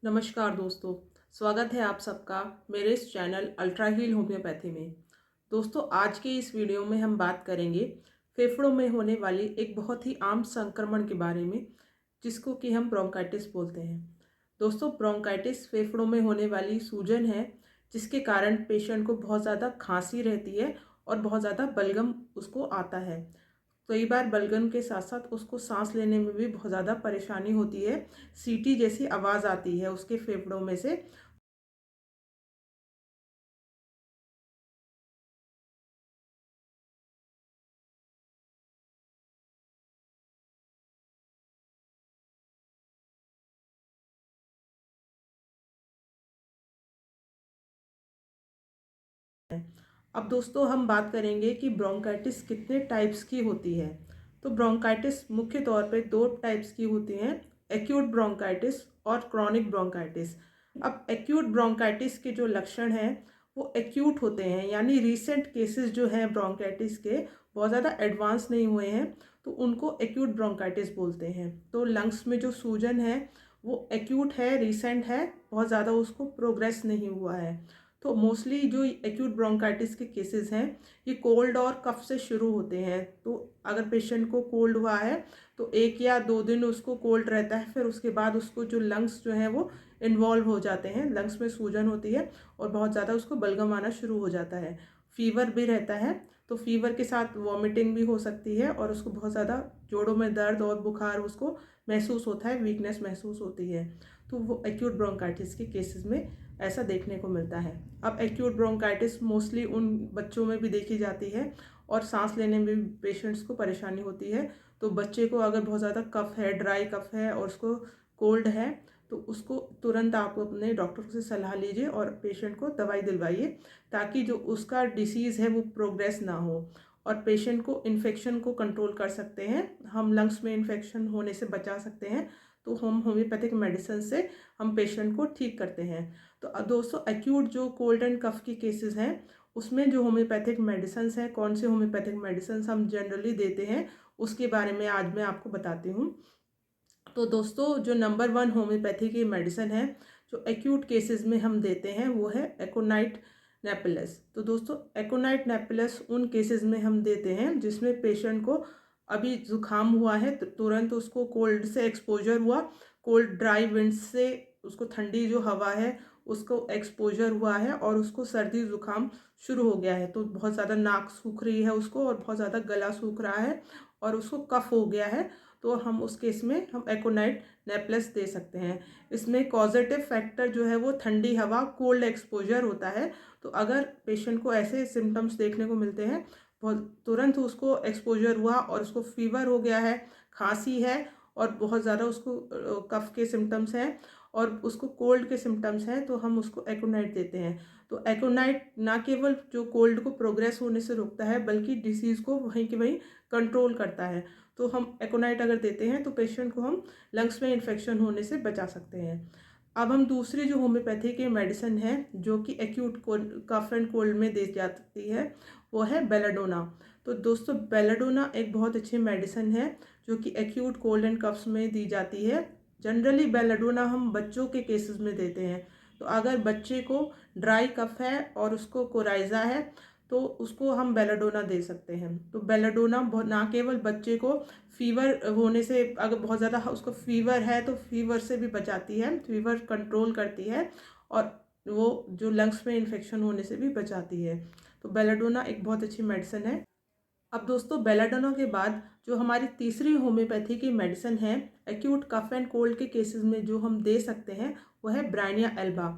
नमस्कार दोस्तों, स्वागत है आप सबका मेरे इस चैनल अल्ट्रा हील होम्योपैथी में। दोस्तों, आज के इस वीडियो में हम बात करेंगे फेफड़ों में होने वाली एक बहुत ही आम संक्रमण के बारे में, जिसको कि हम ब्रोंकाइटिस बोलते हैं। दोस्तों, ब्रोंकाइटिस फेफड़ों में होने वाली सूजन है, जिसके कारण पेशेंट को बहुत ज़्यादा खांसी रहती है और बहुत ज़्यादा बलगम उसको आता है। कई बार बलगम के साथ साथ उसको सांस लेने में भी बहुत ज़्यादा परेशानी होती है। सीटी जैसी आवाज़ आती है उसके फेफड़ों में से। अब दोस्तों, हम बात करेंगे कि ब्रोंकाइटिस कितने टाइप्स की होती है। तो ब्रोंकाइटिस मुख्य तौर पे दो टाइप्स की होती हैं, एक्यूट ब्रोंकाइटिस और क्रॉनिक ब्रोंकाइटिस। अब एक्यूट ब्रोंकाइटिस के जो लक्षण हैं वो एक्यूट होते हैं, यानी रीसेंट केसेस जो हैं ब्रोंकाइटिस के बहुत ज़्यादा एडवांस नहीं हुए हैं, तो उनको एक्यूट ब्रोंकाइटिस बोलते हैं। तो लंग्स में जो सूजन है वो एक्यूट है, रीसेंट है, बहुत ज़्यादा उसको प्रोग्रेस नहीं हुआ है। तो मोस्टली जो एक्यूट ब्रोंकाइटिस के केसेस हैं ये कोल्ड और कफ से शुरू होते हैं। तो अगर पेशेंट को कोल्ड हुआ है तो 1 या 2 दिन उसको कोल्ड रहता है, फिर उसके बाद उसको जो लंग्स जो हैं वो इन्वॉल्व हो जाते हैं, लंग्स में सूजन होती है और बहुत ज़्यादा उसको बलगम आना शुरू हो जाता है। फीवर भी रहता है, तो फीवर के साथ वॉमिटिंग भी हो सकती है और उसको बहुत ज़्यादा जोड़ों में दर्द और बुखार उसको महसूस होता है, वीकनेस महसूस होती है। तो वो एक्यूट ब्रोंकाइटिस के केसेस में ऐसा देखने को मिलता है। अब एक्यूट ब्रोंकाइटिस मोस्टली उन बच्चों में भी देखी जाती है और सांस लेने में भी पेशेंट्स को परेशानी होती है। तो बच्चे को अगर बहुत ज़्यादा कफ है, ड्राई कफ है और उसको कोल्ड है, तो उसको तुरंत आप अपने डॉक्टर से सलाह लीजिए और पेशेंट को दवाई दिलवाइए, ताकि जो उसका डिसीज़ है वो प्रोग्रेस ना हो। और पेशेंट को इन्फेक्शन को कंट्रोल कर सकते हैं हम, लंग्स में इन्फेक्शन होने से बचा सकते हैं। तो हम होम्योपैथिक मेडिसिन से हम पेशेंट को ठीक करते हैं। तो दोस्तों, एक्यूट जो कोल्ड एंड कफ की केसेस हैं उसमें जो होम्योपैथिक मेडिसिन हैं, कौन से होम्योपैथिक मेडिसिन हम जनरली देते हैं, उसके बारे में आज मैं आपको बताती हूँ। तो दोस्तों, जो नंबर 1 होम्योपैथी की मेडिसिन है जो एक्यूट केसेस में हम देते हैं वो है एकोनाइट नेपिलस। तो दोस्तों, एकोनाइट नेपिलस उन केसेस में हम देते हैं जिसमें पेशेंट को अभी जुकाम हुआ है, तो तुरंत उसको कोल्ड से एक्सपोजर हुआ, कोल्ड ड्राई विंड से उसको ठंडी जो हवा है उसको एक्सपोजर हुआ है और उसको सर्दी जुकाम शुरू हो गया है। तो बहुत ज़्यादा नाक सूख रही है उसको और बहुत ज़्यादा गला सूख रहा है और उसको कफ हो गया है। तो हम उस केस में हम एकोनाइट नेपलेस दे सकते हैं। इसमें कॉजेटिव फैक्टर जो है वो ठंडी हवा, कोल्ड एक्सपोजर होता है। तो अगर पेशेंट को ऐसे सिम्टम्स देखने को मिलते हैं, बहुत तुरंत उसको एक्सपोजर हुआ और उसको फीवर हो गया है, खांसी है और बहुत ज़्यादा उसको कफ के सिम्टम्स हैं और उसको कोल्ड के सिम्टम्स हैं, तो हम उसको एकोनाइट देते हैं। तो एकोनाइट ना केवल जो कोल्ड को प्रोग्रेस होने से रोकता है बल्कि डिसीज़ को वहीं के वहीं कंट्रोल करता है। तो हम एकोनाइट अगर देते हैं तो पेशेंट को हम लंग्स में इन्फेक्शन होने से बचा सकते हैं। अब हम दूसरी जो होम्योपैथी की मेडिसिन है जो कि एक्यूट कफ एंड कोल्ड में दी जाती है वो है बेलाडोना। तो दोस्तों, बेलाडोना एक बहुत अच्छी मेडिसिन है जो कि एक्यूट कोल्ड एंड कफ्स में दी जाती है। जनरली बेलाडोना हम बच्चों के केसेस में देते हैं। तो अगर बच्चे को ड्राई कफ है और उसको कोराइजा है तो उसको हम बेलाडोना दे सकते हैं। तो बेलाडोना ना केवल बच्चे को फीवर होने से, अगर बहुत ज़्यादा उसको फीवर है तो फीवर से भी बचाती है, फीवर कंट्रोल करती है और वो जो लंग्स में इन्फेक्शन होने से भी बचाती है। तो बेलाडोना एक बहुत अच्छी मेडिसिन है। अब दोस्तों, बेलाडोना के बाद जो हमारी तीसरी होम्योपैथी की मेडिसिन है एक्यूट कफ एंड कोल्ड के केसेस में जो हम दे सकते हैं वो है ब्राइनिया एल्बा।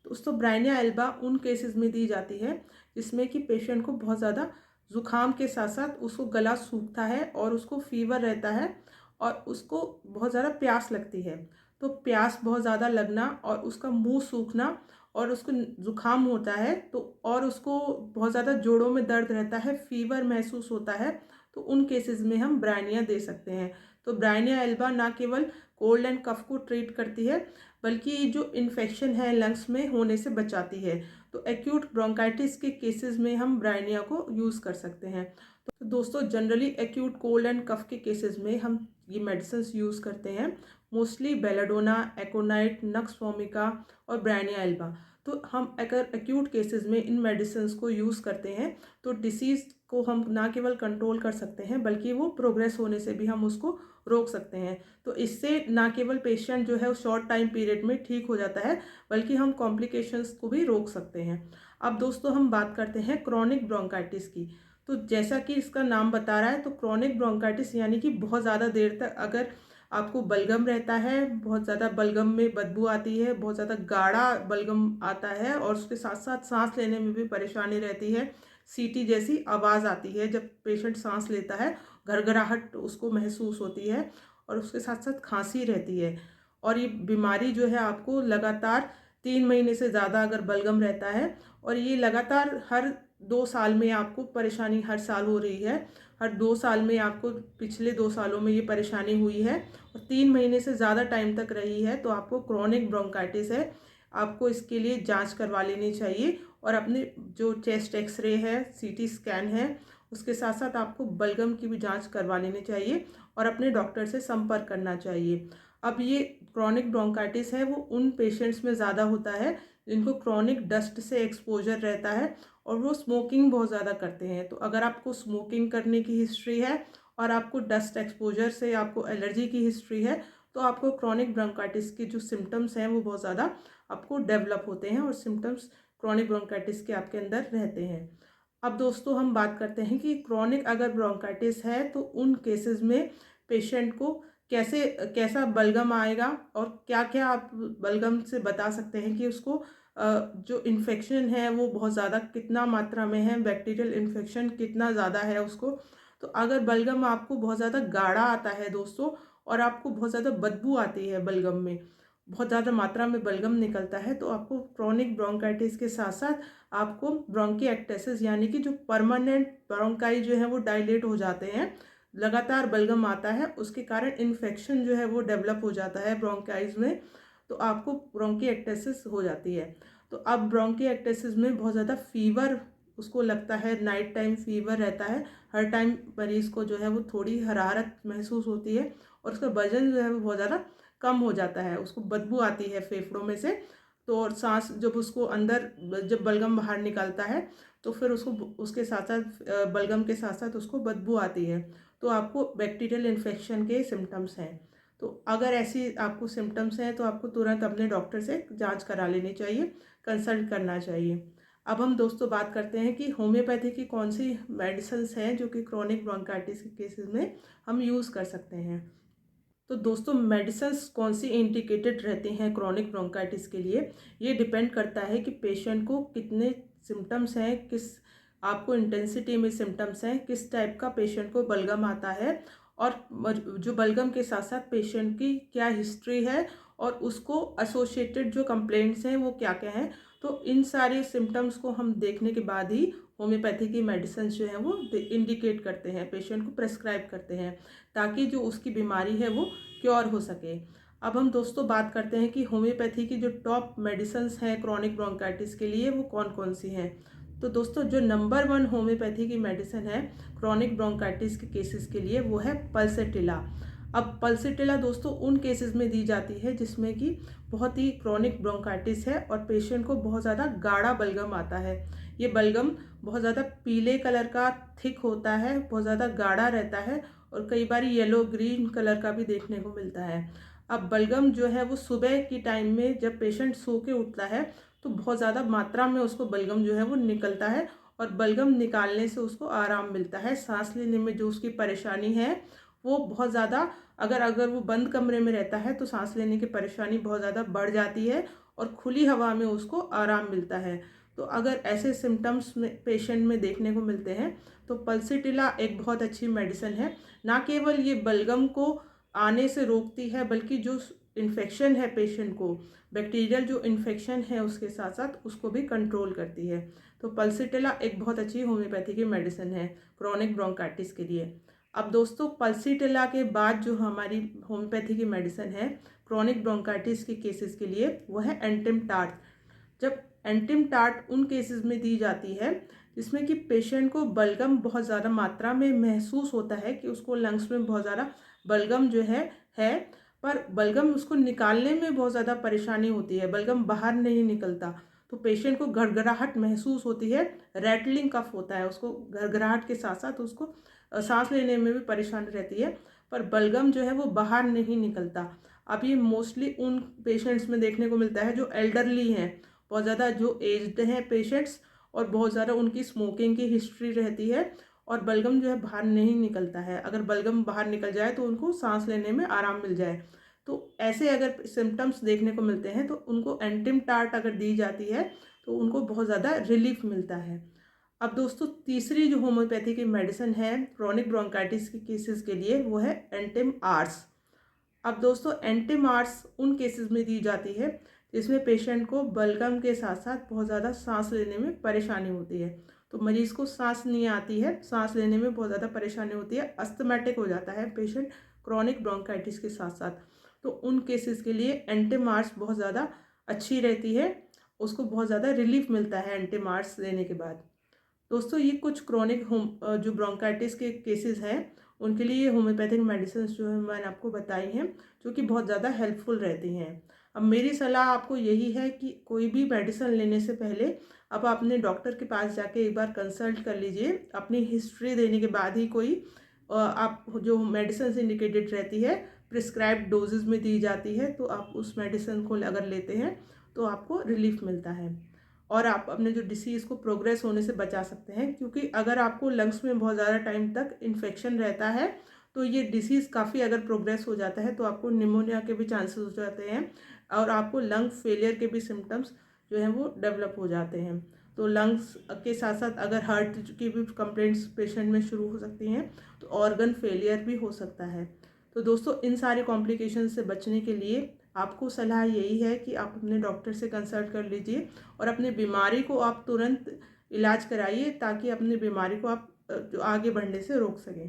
दोस्तों, ब्राइनिया एल्बा उन केसेस में दी जाती है जिसमें कि पेशेंट को बहुत ज़्यादा जुकाम के साथ साथ उसको गला सूखता है और उसको फीवर रहता है और उसको बहुत ज़्यादा प्यास लगती है। तो प्यास बहुत ज़्यादा लगना और उसका मुंह सूखना और उसको जुकाम होता है, तो और उसको बहुत ज़्यादा जोड़ों में दर्द रहता है, फीवर महसूस होता है, तो उन केसेस में हम ब्राइनिया दे सकते हैं। तो ब्राइनिया एल्बा ना केवल कोल्ड एंड कफ को ट्रीट करती है बल्कि जो इन्फेक्शन है लंग्स में होने से बचाती है। तो एक्यूट ब्रोंकाइटिस के केसेस में हम ब्राइनिया को यूज़ कर सकते हैं। तो दोस्तों, जनरली एक्यूट कोल्ड एंड कफ के केसेस में हम ये मेडिसिन यूज़ करते हैं। मोस्टली बेलाडोना, एकोनाइट, नक्स वोमिका और ब्रायनिया एल्बा। तो हम अगर एक्यूट केसेस में इन मेडिसिन को यूज़ करते हैं तो डिसीज़ को हम ना केवल कंट्रोल कर सकते हैं बल्कि वो प्रोग्रेस होने से भी हम उसको रोक सकते हैं। तो इससे ना केवल पेशेंट जो है शॉर्ट टाइम पीरियड में ठीक हो जाता है बल्कि हम कॉम्प्लिकेशंस को भी रोक सकते हैं। अब दोस्तों हम बात करते हैं क्रॉनिक ब्रोंकाइटिस की। तो जैसा कि इसका नाम बता रहा है, तो क्रॉनिक ब्रोंकाइटिस यानी कि बहुत ज़्यादा देर तक अगर आपको बलगम रहता है, बहुत ज़्यादा बलगम में बदबू आती है, बहुत ज़्यादा गाढ़ा बलगम आता है और उसके साथ साथ सांस लेने में भी परेशानी रहती है, सीटी जैसी आवाज़ आती है जब पेशेंट सांस लेता है, घरघराहट उसको महसूस होती है और उसके साथ साथ खांसी रहती है। और ये बीमारी जो है आपको लगातार 3 महीने से ज़्यादा अगर बलगम रहता है और ये लगातार हर 2 साल में आपको परेशानी हर साल हो रही है, हर 2 साल में आपको पिछले 2 सालों में ये परेशानी हुई है और 3 महीने से ज़्यादा टाइम तक रही है, तो आपको क्रॉनिक ब्रोंकाइटिस है। आपको इसके लिए जांच करवा लेनी चाहिए और अपने जो चेस्ट एक्सरे है, सीटी स्कैन है, उसके साथ साथ आपको बलगम की भी जांच करवा लेनी चाहिए और अपने डॉक्टर से संपर्क करना चाहिए। अब ये क्रॉनिक ब्रोंकाइटिस है वो उन पेशेंट्स में ज़्यादा होता है जिनको क्रॉनिक डस्ट से एक्सपोजर रहता है और वो स्मोकिंग बहुत ज़्यादा करते हैं। तो अगर आपको स्मोकिंग करने की हिस्ट्री है और आपको डस्ट एक्सपोजर से आपको एलर्जी की हिस्ट्री है तो आपको क्रॉनिक ब्रोंकाइटिस के जो सिम्टम्स हैं वो बहुत ज़्यादा आपको डेवलप होते हैं और सिम्टम्स क्रॉनिक ब्रोंकाइटिस के आपके अंदर रहते हैं। अब दोस्तों हम बात करते हैं कि क्रॉनिक अगर ब्रोंकाइटिस है तो उन केसेस में पेशेंट को कैसे कैसा बलगम आएगा और क्या क्या आप बलगम से बता सकते हैं कि उसको जो इन्फेक्शन है वो बहुत ज़्यादा कितना मात्रा में है, बैक्टीरियल इन्फेक्शन कितना ज़्यादा है उसको। तो अगर बलगम आपको बहुत ज़्यादा गाढ़ा आता है दोस्तों और आपको बहुत ज़्यादा बदबू आती है बलगम में, बहुत ज़्यादा मात्रा में बलगम निकलता है, तो आपको क्रॉनिक ब्रोंकाइटिस के साथ साथ आपको ब्रोंकिएक्टेसिस यानी कि जो परमानेंट ब्रोंकाई जो है वो डायलेट हो जाते हैं, लगातार बलगम आता है उसके कारण इन्फेक्शन जो है वो डेवलप हो जाता है ब्रोंकाइज में, तो आपको ब्रोंकिएक्टेसिस हो जाती है। तो अब ब्रोंकिएक्टेसिस में बहुत ज़्यादा फीवर उसको लगता है, नाइट टाइम फीवर रहता है, हर टाइम मरीज़ को जो है वो थोड़ी हरारत महसूस होती है और उसका वजन जो है वो बहुत ज़्यादा कम हो जाता है, उसको बदबू आती है फेफड़ों में से। तो और सांस जब उसको अंदर जब बलगम बाहर निकलता है तो फिर उसको उसके साथ साथ बलगम के साथ साथ उसको बदबू आती है। तो आपको बैक्टीरियल इन्फेक्शन के सिम्टम्स हैं। तो अगर ऐसी आपको सिम्टम्स हैं तो आपको तुरंत अपने डॉक्टर से जांच करा लेनी चाहिए, कंसल्ट करना चाहिए। अब हम दोस्तों बात करते हैं कि होम्योपैथी की कौन सी मेडिसिन्स हैं जो कि क्रॉनिक ब्रोंकाइटिस के केसेस में हम यूज़ कर सकते हैं। तो दोस्तों मेडिसिन्स कौन सी इंडिकेटेड रहती हैं क्रॉनिक ब्रोंकाइटिस के लिए, ये डिपेंड करता है कि पेशेंट को कितने सिम्टम्स हैं, किस आपको इंटेंसिटी में सिम्टम्स हैं, किस टाइप का पेशेंट को बलगम आता है और जो बलगम के साथ साथ पेशेंट की क्या हिस्ट्री है और उसको एसोसिएटेड जो कंप्लेंट्स हैं वो क्या क्या हैं। तो इन सारे सिम्टम्स को हम देखने के बाद ही होम्योपैथी की मेडिसिन जो हैं वो इंडिकेट करते हैं, पेशेंट को प्रेस्क्राइब करते हैं ताकि जो उसकी बीमारी है वो क्योर हो सके। अब हम दोस्तों बात करते हैं कि होम्योपैथी की जो टॉप मेडिसिन्स हैं क्रॉनिक ब्रोंकाइटिस के लिए वो कौन कौन सी हैं। तो दोस्तों जो नंबर 1 होम्योपैथी की मेडिसिन है क्रॉनिक ब्रोंकाइटिस के केसेस के लिए वो है पल्सेटिला। अब पल्सेटिला दोस्तों उन केसेस में दी जाती है जिसमें कि बहुत ही क्रॉनिक ब्रोंकाइटिस है और पेशेंट को बहुत ज़्यादा गाढ़ा बलगम आता है। ये बलगम बहुत ज़्यादा पीले कलर का थिक होता है, बहुत ज़्यादा गाढ़ा रहता है और कई बार येलो ग्रीन कलर का भी देखने को मिलता है। अब बलगम जो है वो सुबह की टाइम में जब पेशेंट सो के उठता है तो बहुत ज़्यादा मात्रा में उसको बलगम जो है वो निकलता है और बलगम निकालने से उसको आराम मिलता है। सांस लेने में जो उसकी परेशानी है वो बहुत ज़्यादा, अगर अगर वो बंद कमरे में रहता है तो सांस लेने की परेशानी बहुत ज़्यादा बढ़ जाती है और खुली हवा में उसको आराम मिलता है। तो अगर ऐसे सिम्टम्स में पेशेंट में देखने को मिलते हैं तो पल्सिटिला एक बहुत अच्छी मेडिसिन है। ना केवल ये बलगम को आने से रोकती है बल्कि जो इन्फेक्शन है पेशेंट को, बैक्टीरियल जो इन्फेक्शन है उसके साथ साथ उसको भी कंट्रोल करती है। तो पल्सिटिला एक बहुत अच्छी होम्योपैथी की मेडिसिन है क्रॉनिक ब्रोंकाइटिस के लिए। अब दोस्तों पल्सिटिला के बाद जो हमारी होम्योपैथी की मेडिसिन है क्रॉनिक ब्रोंकाइटिस के केसेस के लिए वो है एंटिम टार्ट। जब एंटिम टार्ट उन केसेस में दी जाती है जिसमें कि पेशेंट को बलगम बहुत ज़्यादा मात्रा में महसूस होता है कि उसको लंग्स में बहुत ज़्यादा बलगम जो है पर बलगम उसको निकालने में बहुत ज़्यादा परेशानी होती है, बलगम बाहर नहीं निकलता, तो पेशेंट को घरघराहट महसूस होती है, रैटलिंग कफ होता है, उसको घरघराहट के साथ साथ उसको सांस लेने में भी परेशानी रहती है, पर बलगम जो है वो बाहर नहीं निकलता। अब ये मोस्टली उन पेशेंट्स में देखने को मिलता है जो एल्डरली हैं, बहुत ज़्यादा जो एज्ड हैं पेशेंट्स, और बहुत ज़्यादा उनकी स्मोकिंग की हिस्ट्री रहती है, और बलगम जो है बाहर नहीं निकलता है। अगर बलगम बाहर निकल जाए तो उनको सांस लेने में आराम मिल जाए, तो ऐसे अगर सिम्टम्स देखने को मिलते हैं तो उनको एंटिम टार्ट अगर दी जाती है तो उनको बहुत ज़्यादा रिलीफ मिलता है। अब दोस्तों तीसरी जो होम्योपैथी की मेडिसिन है क्रॉनिक ब्रोंकाइटिस के केसेस के लिए वो है एंटिम आर्स। अब दोस्तों एंटिम आर्स उन केसेस में दी जाती है जिसमें पेशेंट को बलगम के साथ साथ बहुत ज़्यादा सांस लेने में परेशानी होती है। तो मरीज़ को सांस नहीं आती है, सांस लेने में बहुत ज़्यादा परेशानी होती है, अस्थमैटिक हो जाता है पेशेंट क्रॉनिक ब्रोंकाइटिस के साथ साथ। तो उन केसेस के लिए एंटिम आर्स बहुत ज़्यादा अच्छी रहती है, उसको बहुत ज़्यादा रिलीफ मिलता है एंटिम आर्स लेने के बाद। दोस्तों ये कुछ क्रॉनिक जो ब्रोंकाइटिस के केसेस हैं उनके लिए होम्योपैथिक मेडिसिन जो है मैंने आपको बताई हैं, जो कि बहुत ज़्यादा हेल्पफुल रहती हैं। अब मेरी सलाह आपको यही है कि कोई भी मेडिसिन लेने से पहले आप अपने डॉक्टर के पास जाके एक बार कंसल्ट कर लीजिए। अपनी हिस्ट्री देने के बाद ही कोई आप जो मेडिसिन इंडिकेटेड रहती है प्रिस्क्राइब्ड डोजेज में दी जाती है, तो आप उस मेडिसिन को अगर लेते हैं तो आपको रिलीफ मिलता है और आप अपने जो डिसीज़ को प्रोग्रेस होने से बचा सकते हैं। क्योंकि अगर आपको लंग्स में बहुत ज़्यादा टाइम तक इन्फेक्शन रहता है तो ये डिसीज़ काफ़ी अगर प्रोग्रेस हो जाता है तो आपको निमोनिया के भी चांसेस हो जाते हैं और आपको लंग फेलियर के भी सिम्टम्स जो हैं वो डेवलप हो जाते हैं। तो लंग्स के साथ साथ अगर हार्ट की भी कंप्लेंट्स पेशेंट में शुरू हो सकती हैं तो ऑर्गन फेलियर भी हो सकता है। तो दोस्तों इन सारी कॉम्प्लिकेशन से बचने के लिए आपको सलाह यही है कि आप अपने डॉक्टर से कंसल्ट कर लीजिए और अपनी बीमारी को आप तुरंत इलाज कराइए ताकि अपनी बीमारी को आप जो आगे बढ़ने से रोक सकें।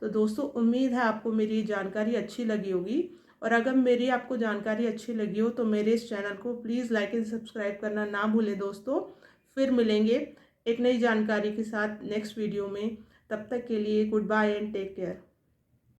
तो दोस्तों उम्मीद है आपको मेरी जानकारी अच्छी लगी होगी, और अगर मेरी आपको जानकारी अच्छी लगी हो तो मेरे इस चैनल को प्लीज़ लाइक एंड सब्सक्राइब करना ना भूलें दोस्तों। फिर मिलेंगे एक नई जानकारी के साथ नेक्स्ट वीडियो में। तब तक के लिए goodbye and take care.